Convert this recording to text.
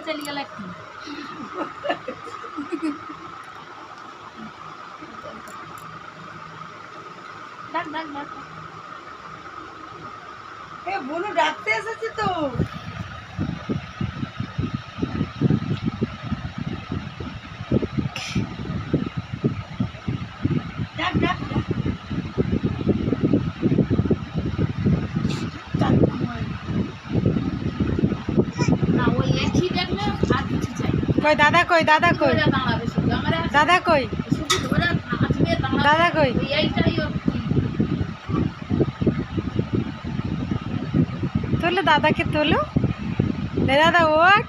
চলে গেল একটু ডাক ডাক ডাক এ বনু ডাকতে এসেছি তো ডাক ডাক না ওই একই দেখলে আর কিছু চাই কই দাদা কই দাদা কই ধরে দাঁড়াবে শুধু আমার দাদা কই শুধু ধরে নাচবে দাঁড়াবে দাদা কই ওই এইটাই ওর তোলো দাদাকে তোলো দাদা ওঠ